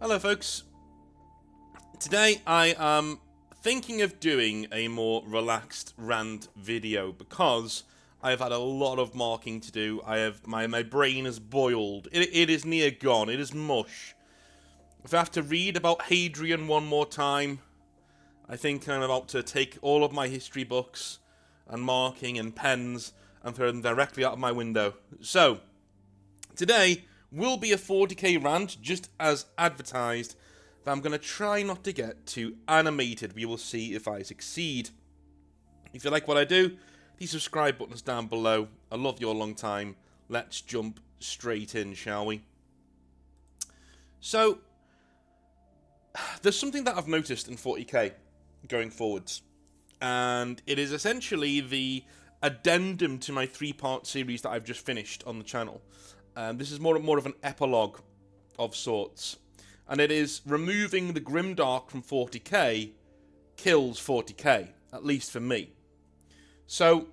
Hello folks. Today I am thinking of doing a more relaxed rant video because I've had a lot of marking to do. My brain is boiled. It is near gone. It is mush. If I have to read about Hadrian one more time, I think I'm about to take all of my history books and marking and pens and throw them directly out of my window. So, today will be a 40k rant, just as advertised, but I'm going to try not to get too animated. We will see if I succeed. If you like what I do, the subscribe button is down below. I love you a long time. Let's jump straight in, shall we? So, there's something that I've noticed in 40k going forwards, and it is essentially the addendum to my 3-part series that I've just finished on the channel. This is more of an epilogue of sorts, and it is removing the GRIMDARK from 40k kills 40k, at least for me. So,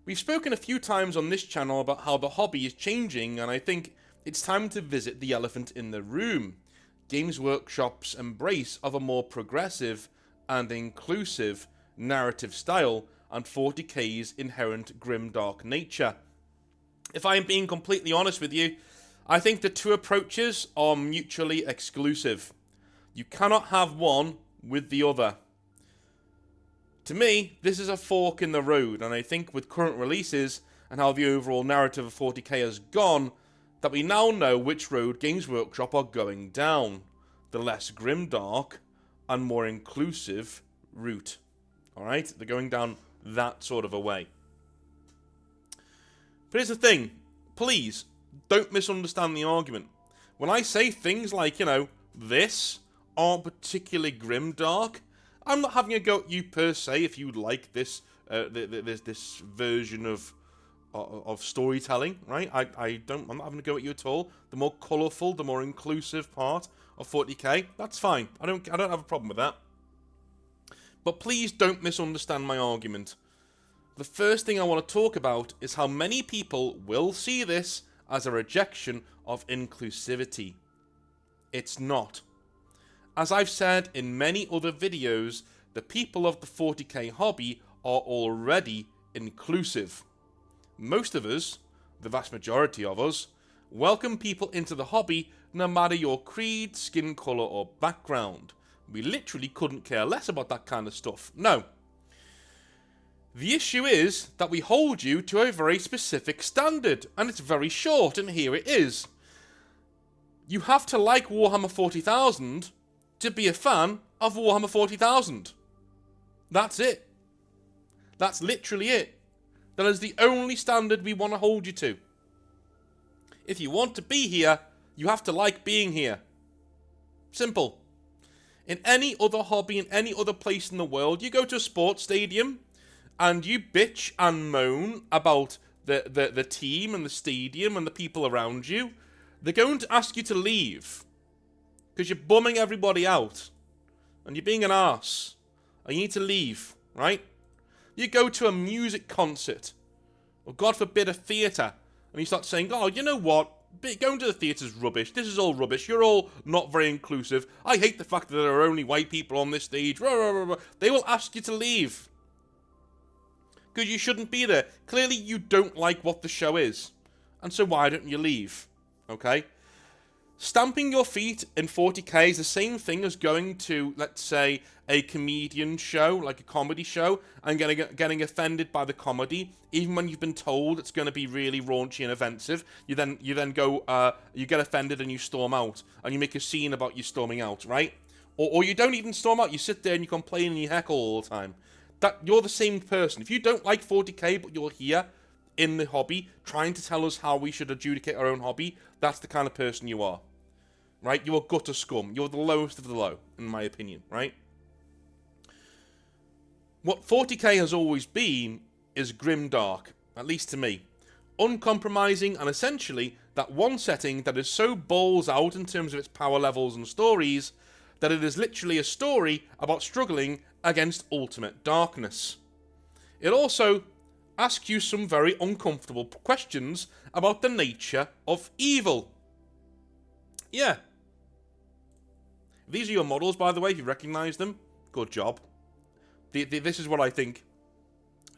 we've spoken a few times on this channel about how the hobby is changing, and I think it's time to visit the elephant in the room. Games Workshop's embrace of a more progressive and inclusive narrative style and 40k's inherent grimdark nature. If I am being completely honest with you, I think the two approaches are mutually exclusive. You cannot have one with the other. To me, this is a fork in the road, and I think with current releases and how the overall narrative of 40k has gone, that we now know which road Games Workshop are going down. The less grimdark and more inclusive route. Alright? They're going down that sort of a way. But here's the thing, please, don't misunderstand the argument. When I say things like, this aren't particularly grimdark, I'm not having a go at you per se if you like this this version of storytelling, right? I'm not having a go at you at all. The more colourful, the more inclusive part of 40k, that's fine. I don't have a problem with that. But please don't misunderstand my argument. The first thing I want to talk about is how many people will see this as a rejection of inclusivity. It's not. As I've said in many other videos, the people of the 40k hobby are already inclusive. Most of us, the vast majority of us, welcome people into the hobby no matter your creed, skin colour or background. We literally couldn't care less about that kind of stuff. No. The issue is that we hold you to a very specific standard, and it's very short, and here it is. You have to like Warhammer 40,000 to be a fan of Warhammer 40,000. That's it. That's literally it. That is the only standard we want to hold you to. If you want to be here, you have to like being here. Simple. In any other hobby, in any other place in the world, you go to a sports stadium and you bitch and moan about the team and the stadium and the people around you, they're going to ask you to leave. Because you're bumming everybody out. And you're being an arse. And you need to leave, right? You go to a music concert, or God forbid a theatre, and you start saying, oh, you know what? Going to the theatre's rubbish. This is all rubbish. You're all not very inclusive. I hate the fact that there are only white people on this stage. They will ask you to leave. Because you shouldn't be there. Clearly you don't like what the show is. And so why don't you leave? Okay? Stamping your feet in 40k is the same thing as going to, let's say, a comedian show, like a comedy show, and getting offended by the comedy, even when you've been told it's going to be really raunchy and offensive. You then go, you get offended and you storm out, and you make a scene about you storming out, right? Or you don't even storm out. You sit there and you complain and you heckle all the time. That you're the same person. If you don't like 40k, but you're here in the hobby, trying to tell us how we should adjudicate our own hobby, that's the kind of person you are. Right? You're gutter scum. You're the lowest of the low, in my opinion, right? What 40k has always been is grimdark, at least to me. Uncompromising, and essentially that one setting that is so balls out in terms of its power levels and stories that it is literally a story about struggling against ultimate darkness. It also asks you some very uncomfortable questions about the nature of evil. Yeah. These are your models, by the way, if you recognise them. Good job. This is what I think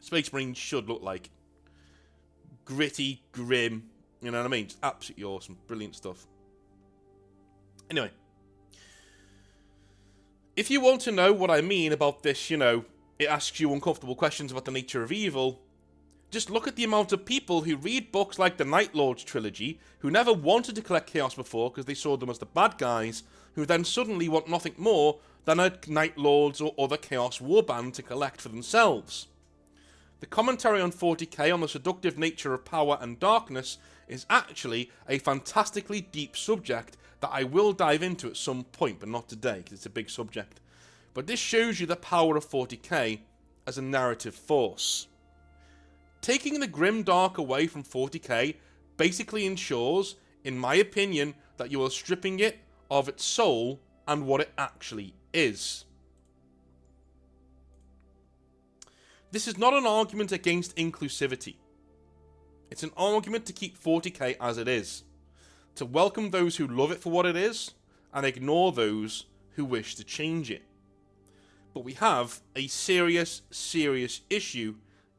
Space Marines should look like. Gritty, grim, you know what I mean? Just absolutely awesome. Brilliant stuff. Anyway. If you want to know what I mean about this, you know, it asks you uncomfortable questions about the nature of evil, just look at the amount of people who read books like the Night Lords trilogy, who never wanted to collect Chaos before because they saw them as the bad guys, who then suddenly want nothing more than a Night Lords or other Chaos warband to collect for themselves. The commentary on 40k on the seductive nature of power and darkness is actually a fantastically deep subject that I will dive into at some point, but not today, because it's a big subject. But this shows you the power of 40k as a narrative force. Taking the GRIMDARK away from 40k basically ensures, in my opinion, that you are stripping it of its soul and what it actually is. This is not an argument against inclusivity. It's an argument to keep 40k as it is, to welcome those who love it for what it is, and ignore those who wish to change it. But we have a serious, serious issue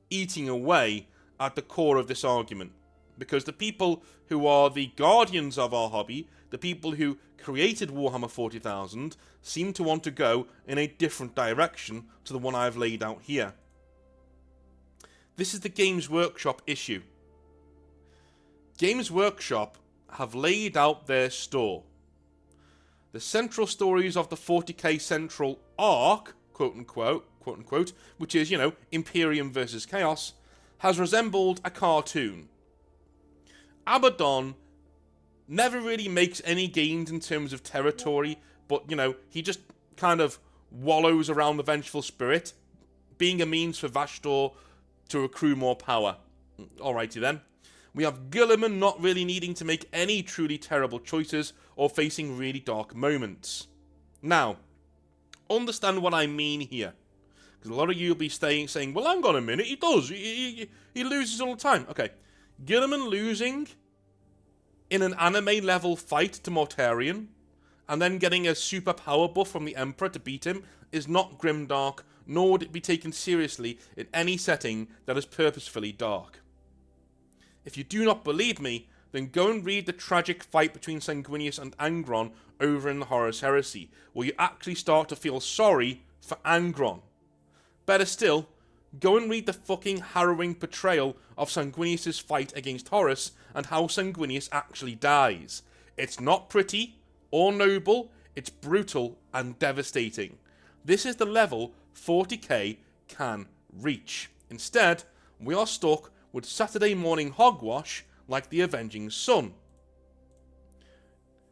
eating away at the core of this argument, because the people who are the guardians of our hobby, the people who created Warhammer 40,000, seem to want to go in a different direction to the one I've laid out here. This is the Games Workshop issue. Games Workshop have laid out their store. The central stories of the 40k central arc, quote unquote, which is, you know, Imperium versus Chaos, has resembled a cartoon. Abaddon never really makes any gains in terms of territory, but, you know, he just kind of wallows around the Vengeful Spirit, being a means for Vashtor to accrue more power. Alrighty then. We have Guilliman not really needing to make any truly terrible choices or facing really dark moments. Now, understand what I mean here. Because a lot of you will be saying, well, hang on a minute, he does. He loses all the time. Okay. Guilliman losing in an anime-level fight to Mortarion, and then getting a super power buff from the Emperor to beat him, is not grimdark, nor would it be taken seriously in any setting that is purposefully dark. If you do not believe me, then go and read the tragic fight between Sanguinius and Angron over in the Horus Heresy, where you actually start to feel sorry for Angron. Better still, go and read the fucking harrowing portrayal of Sanguinius' fight against Horus and how Sanguinius actually dies. It's not pretty or noble, it's brutal and devastating. This is the level 40k can reach. Instead, we are stuck with Saturday morning hogwash like the Avenging Sun.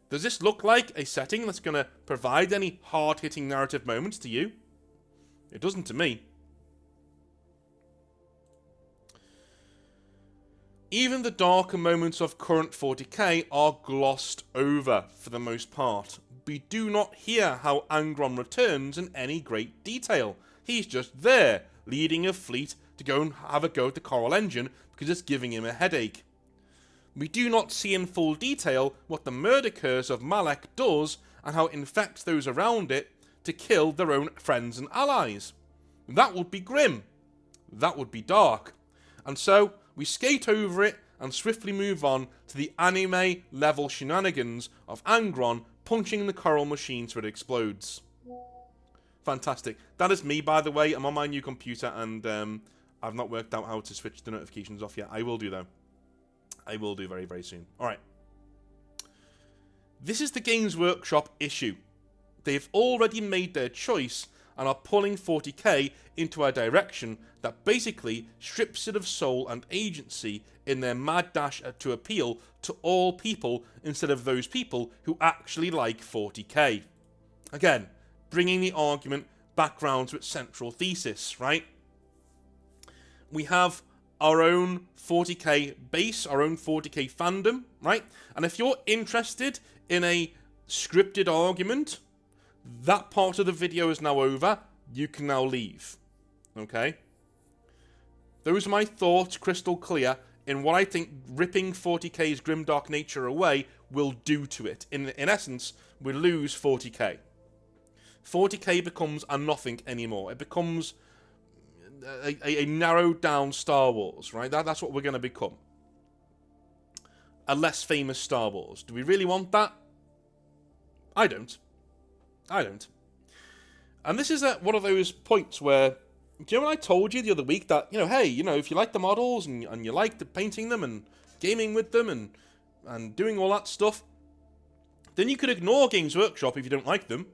Does this look like a setting that's going to provide any hard-hitting narrative moments to you? It doesn't to me. Even the darker moments of current 40k are glossed over for the most part. We do not hear how Angron returns in any great detail. He's just there, leading a fleet to go and have a go at the Coral Engine because it's giving him a headache. We do not see in full detail what the murder curse of Malek does and how it infects those around it to kill their own friends and allies. That would be grim. That would be dark. And so, we skate over it and swiftly move on to the anime-level shenanigans of Angron punching the coral machine so it explodes. Fantastic. That is me, by the way. I'm on my new computer and I've not worked out how to switch the notifications off yet. I will do, though. I will do very, very soon. Alright. This is the Games Workshop issue. They've already made their choice and are pulling 40k into a direction that basically strips it of soul and agency in their mad dash to appeal to all people instead of those people who actually like 40k. Again, bringing the argument back round to its central thesis, right? We have our own 40k base, our own 40k fandom, right? And if you're interested in a scripted argument, that part of the video is now over. You can now leave. Okay? Those are my thoughts, crystal clear, in what I think ripping 40k's grimdark nature away will do to it. In essence, we lose 40k. 40k becomes a nothing anymore. It becomes a narrowed down Star Wars, right? That's what we're going to become. A less famous Star Wars. Do we really want that? I don't. And this is one of those points where, do you know when I told you the other week that, hey, if you like the models and you like the painting them and gaming with them and doing all that stuff, then you could ignore Games Workshop if you don't like them.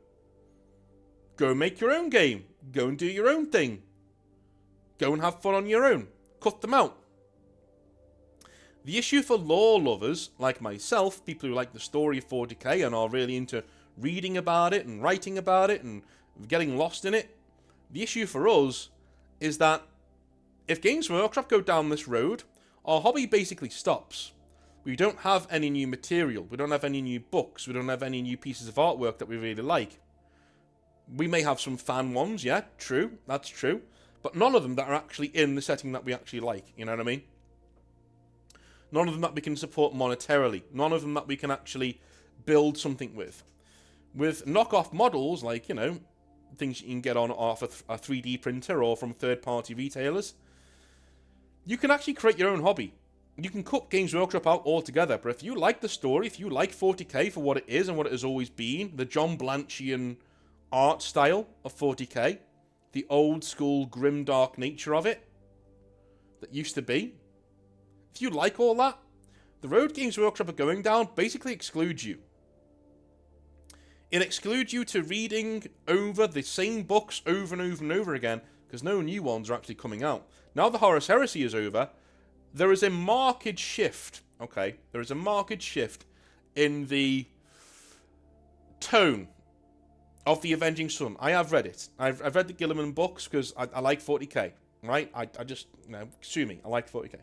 Go make your own game. Go and do your own thing. Go and have fun on your own. Cut them out. The issue for lore lovers like myself, people who like the story of 40k and are really into reading about it and writing about it and getting lost in it, the issue for us is that if Games Workshop go down this road, our hobby basically stops. We don't have any new material. We don't have any new books. We don't have any new pieces of artwork that we really like. We may have some fan ones, yeah, true, that's true, but none of them that are actually in the setting that we actually like, you know what I mean? None of them that we can support monetarily. None of them that we can actually build something with. With knockoff models, like, things you can get on off a 3D printer or from third-party retailers, you can actually create your own hobby. You can cut Games Workshop out altogether, but if you like the story, if you like 40k for what it is and what it has always been, the John Blanchian art style of 40k, the old-school grimdark nature of it that used to be, if you like all that, the road Games Workshop are going down basically excludes you. It excludes you to reading over the same books over and over and over again, because no new ones are actually coming out. Now the Horus Heresy is over, there is a marked shift, okay? There is a marked shift in the tone of the Avenging Sun. I have read it. I've read the Gilliman books because I like 40k, right? I just, sue me, I like 40k.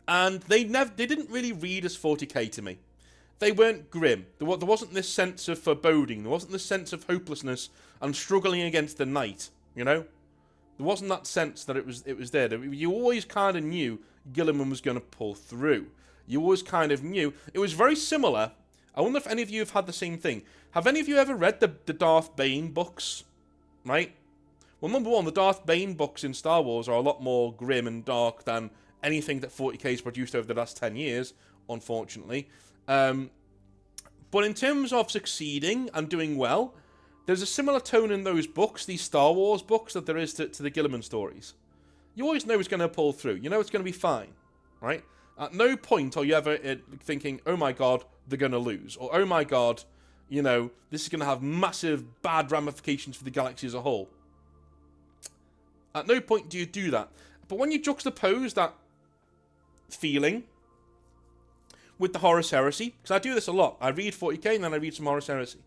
And they didn't really read as 40k to me. They weren't grim. There wasn't this sense of foreboding. There wasn't this sense of hopelessness and struggling against the night. There wasn't that sense that it was there. You always kind of knew Gilliman was going to pull through. You always kind of knew. It was very similar. I wonder if any of you have had the same thing. Have any of you ever read the Darth Bane books? Right? Well, number one, the Darth Bane books in Star Wars are a lot more grim and dark than anything that 40k has produced over the last 10 years, unfortunately. But in terms of succeeding and doing well, there's a similar tone in those books, these Star Wars books, that there is to the Gilliman stories. You always know it's going to pull through. You know it's going to be fine, right? At no point are you ever thinking, oh my god, they're going to lose. Or, oh my god, this is going to have massive bad ramifications for the galaxy as a whole. At no point do you do that. But when you juxtapose that feeling with the Horus Heresy, because I do this a lot. I read 40k and then I read some Horus Heresy.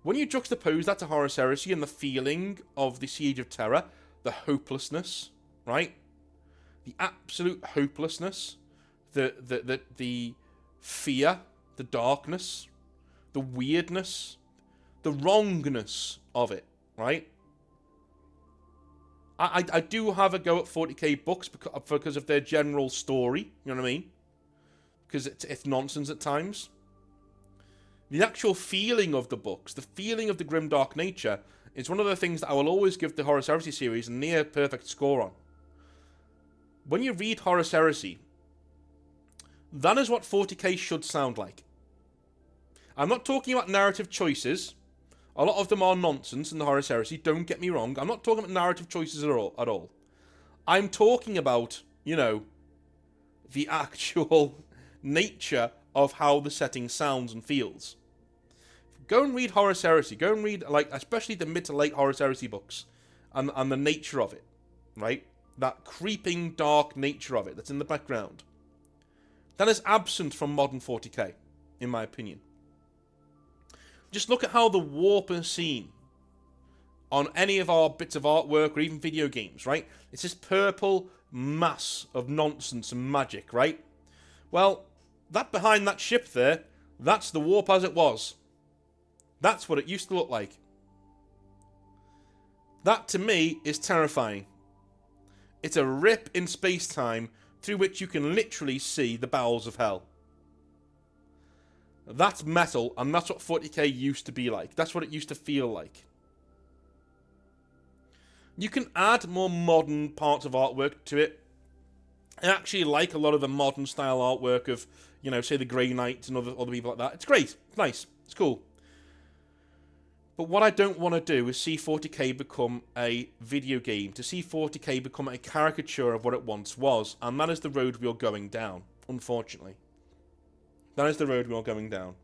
When you juxtapose that to Horus Heresy and the feeling of the Siege of Terror, the hopelessness, right? The absolute hopelessness, the fear, the darkness, the weirdness, the wrongness of it, right? I do have a go at 40k books because of their general story, you know what I mean? Because it's nonsense at times. The actual feeling of the books, the feeling of the grimdark nature, is one of the things that I will always give the Horus Heresy series a near perfect score on. When you read Horus Heresy, that is what 40k should sound like. I'm not talking about narrative choices. A lot of them are nonsense in the Horus Heresy, don't get me wrong. I'm not talking about narrative choices at all. I'm talking about, the actual nature of how the setting sounds and feels. Go and read Horus Heresy. Go and read, especially the mid to late Horus Heresy books and the nature of it, right? That creeping, dark nature of it that's in the background. That is absent from modern 40k, in my opinion. Just look at how the warp is seen on any of our bits of artwork or even video games, right? It's this purple mass of nonsense and magic, right? Well, that behind that ship there, that's the warp as it was. That's what it used to look like. That, to me, is terrifying. It's a rip in space-time through which you can literally see the bowels of hell. That's metal, and that's what 40k used to be like. That's what it used to feel like. You can add more modern parts of artwork to it. I actually like a lot of the modern style artwork of, you know, say the Grey Knights and other people like that. It's great. It's nice. It's cool. But what I don't want to do is see 40k become a video game, to see 40k become a caricature of what it once was, and that is the road we are going down, unfortunately. That is the road we are going down.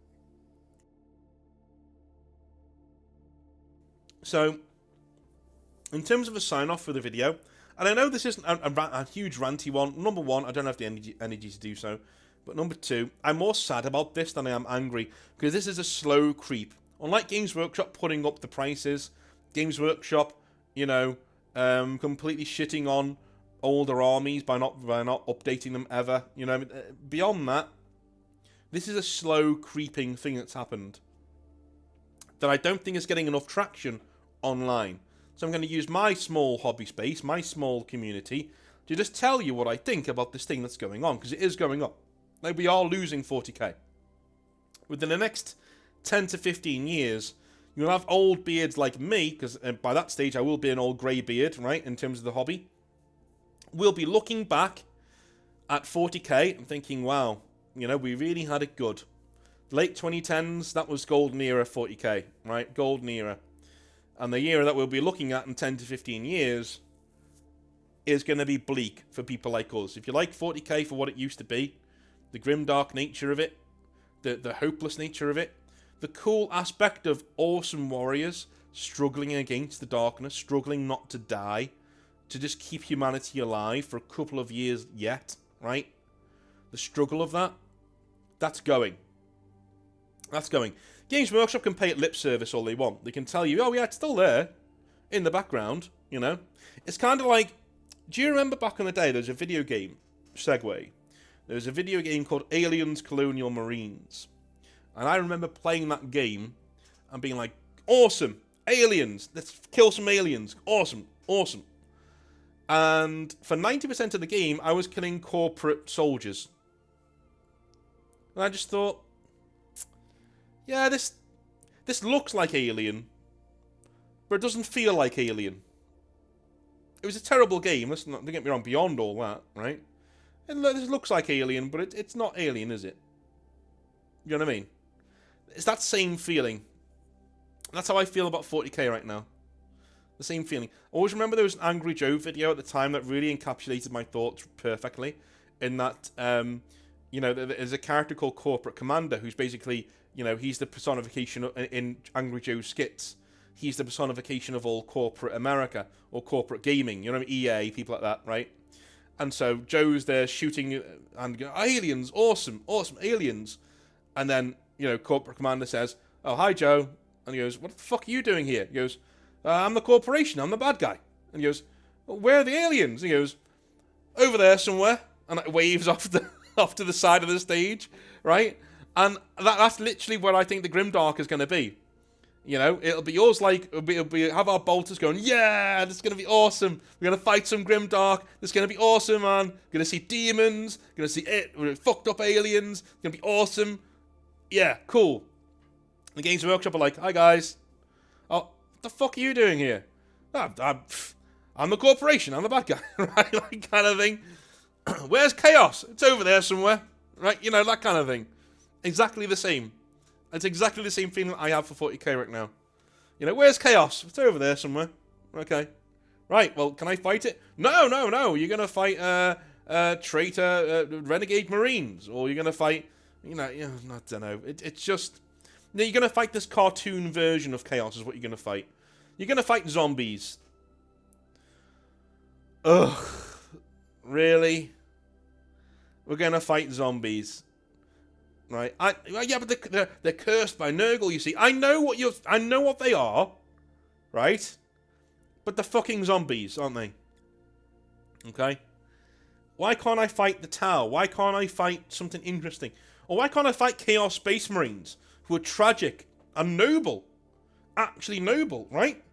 So, in terms of a sign-off for the video, and I know this isn't a huge ranty one. Number one, I don't have the energy to do so. But number two, I'm more sad about this than I am angry, because this is a slow creep. Unlike Games Workshop putting up the prices, Games Workshop, you know, completely shitting on older armies by not updating them ever. You know, beyond that, this is a slow creeping thing that's happened that I don't think is getting enough traction online. So I'm going to use my small hobby space, my small community, to just tell you what I think about this thing that's going on, because it is going on. Like, we are losing 40k. Within the next 10 to 15 years, you'll have old beards like me, because by that stage I will be an old grey beard, right, in terms of the hobby. We'll be looking back at 40k and thinking, wow, you know, we really had it good. Late 2010s, that was golden era 40k, right, golden era. And the era that we'll be looking at in 10 to 15 years is going to be bleak for people like us. If you like 40k for what it used to be, the grimdark nature of it, the hopeless nature of it, the cool aspect of awesome warriors struggling against the darkness, struggling not to die, to just keep humanity alive for a couple of years yet, right? The struggle of that, that's going. That's going. Games Workshop can pay it lip service all they want. They can tell you, oh yeah, it's still there, in the background, you know? It's kind of like, do you remember back in the day, there was a video game, segue, there was a video game called Aliens Colonial Marines. And I remember playing that game and being like, awesome, aliens, let's kill some aliens, awesome, awesome. And for 90% of the game, I was killing corporate soldiers. And I just thought, yeah, this looks like Alien, but it doesn't feel like Alien. It was a terrible game, don't get me wrong, beyond all that, right? And this looks like Alien, but it's not Alien, is it? You know what I mean? It's that same feeling. That's how I feel about 40k right now. The same feeling. I always remember there was an Angry Joe video at the time that really encapsulated my thoughts perfectly. In that, you know, there's a character called Corporate Commander who's basically, you know, he's the personification in Angry Joe's skits. He's the personification of all corporate America or corporate gaming. You know, EA, people like that, right? And so Joe's there shooting and going, aliens, awesome, awesome, aliens. And then, you know, Corporate Commander says, oh, hi, Joe. And he goes, what the fuck are you doing here? He goes, I'm the corporation, I'm the bad guy. And he goes, well, where are the aliens? And he goes, over there somewhere. And it waves off to the side of the stage, right? And that's literally where I think the Grimdark is going to be. You know, it'll be yours like, it'll be have our bolters going, yeah, this is going to be awesome. We're going to fight some Grimdark. This is going to be awesome, man. We're going to see demons. We're going to see fucked up aliens. It's going to be awesome. Yeah, cool. The Games Workshop are like, hi, guys. Oh, what the fuck are you doing here? I'm the corporation. I'm the bad guy, right? Like, kind of thing. Where's Chaos? It's over there somewhere, right? You know, that kind of thing. Exactly the same. It's exactly the same feeling I have for 40k right now. You know, where's Chaos? It's over there somewhere. Okay. Right, well, can I fight it? No. You're going to fight traitor renegade Marines. Or you're going to fight, you know, I don't know. It's just, you're going to fight this cartoon version of Chaos is what you're going to fight. You're going to fight zombies. Ugh. Really? We're going to fight zombies. Right? Yeah, but they're cursed by Nurgle, you see. I know what they are. Right? But they're fucking zombies, aren't they? Okay? Why can't I fight the Tau? Why can't I fight something interesting? Or why can't I fight Chaos Space Marines, who are tragic and noble? Actually noble, right?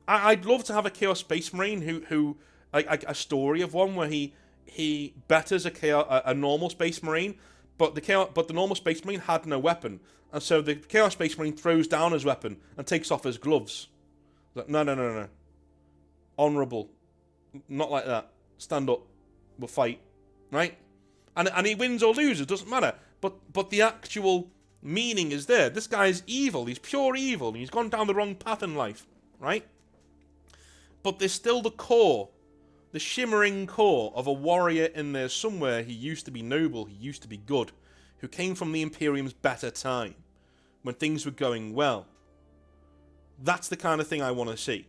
I'd love to have a Chaos Space Marine who like a story of one where he betters a normal Space Marine, but the normal Space Marine had no weapon, and so the Chaos Space Marine throws down his weapon and takes off his gloves. Like, no. Honourable. Not like that. Stand up. We'll fight. Right? And he wins or loses, doesn't matter. But the actual meaning is there. This guy's evil. He's pure evil. He's gone down the wrong path in life. Right? But there's still the core. The shimmering core of a warrior in there somewhere. He used to be noble. He used to be good. Who came from the Imperium's better time. When things were going well. That's the kind of thing I want to see.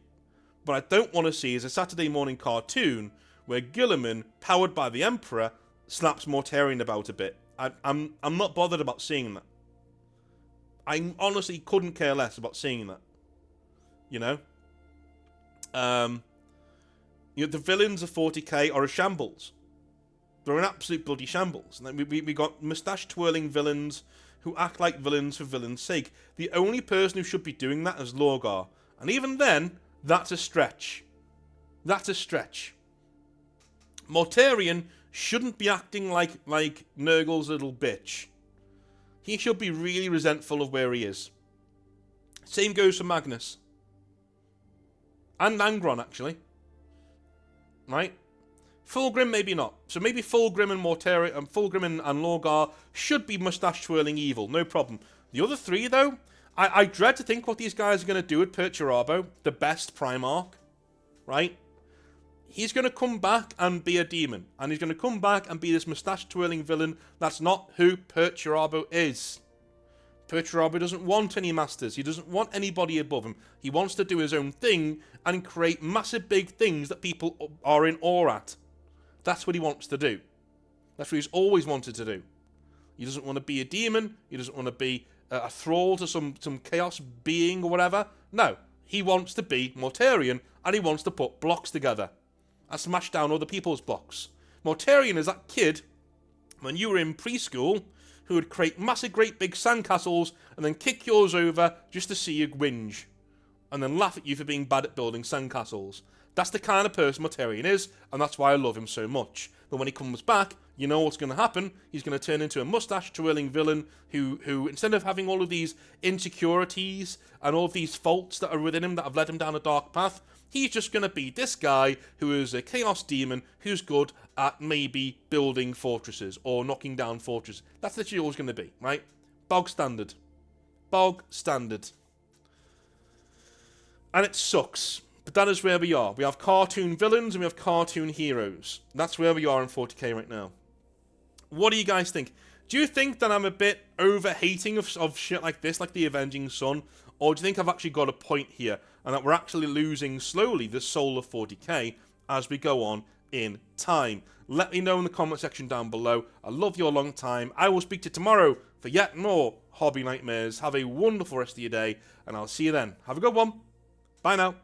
What I don't want to see is a Saturday morning cartoon where Gilliman, powered by the Emperor, slaps Mortarion about a bit. I'm not bothered about seeing that. I honestly couldn't care less about seeing that. You know? The villains of 40k are a shambles. They're an absolute bloody shambles. And we got moustache-twirling villains who act like villains for villains' sake. The only person who should be doing that is Lorgar. And even then, that's a stretch. That's a stretch. Mortarion shouldn't be acting like Nurgle's little bitch. He should be really resentful of where he is. Same goes for Magnus. And Angron, actually. Right? Fulgrim, maybe not. So maybe Fulgrim and Mortarion, Fulgrim and Lorgar should be moustache-twirling evil. No problem. The other three, though, I dread to think what these guys are going to do with Perturabo, the best Primarch. Right? He's going to come back and be a demon. And he's going to come back and be this moustache-twirling villain. That's not who Perturabo is. Perturabo doesn't want any masters. He doesn't want anybody above him. He wants to do his own thing and create massive big things that people are in awe at. That's what he wants to do. That's what he's always wanted to do. He doesn't want to be a demon. He doesn't want to be a thrall to some chaos being or whatever. No. He wants to be Mortarion, and he wants to put blocks together and smash down other people's blocks. Mortarion is that kid, when you were in preschool, who would create massive great big sandcastles and then kick yours over just to see you whinge. And then laugh at you for being bad at building sandcastles. That's the kind of person Mortarion is, and that's why I love him so much. But when he comes back, you know what's going to happen. He's going to turn into a mustache-twirling villain who, instead of having all of these insecurities and all of these faults that are within him that have led him down a dark path, he's just going to be this guy who is a chaos demon who's good at maybe building fortresses or knocking down fortresses. That's literally all he's going to be, right? Bog standard. Bog standard. And it sucks. But that is where we are. We have cartoon villains and we have cartoon heroes. That's where we are in 40k right now. What do you guys think? Do you think that I'm a bit over-hating of shit like this, like the Avenging Sun? Or do you think I've actually got a point here and that we're actually losing slowly the soul of 40k as we go on in time? Let me know in the comment section down below. I love you a long time. I will speak to you tomorrow for yet more Hobby Nightmares. Have a wonderful rest of your day and I'll see you then. Have a good one. Bye now.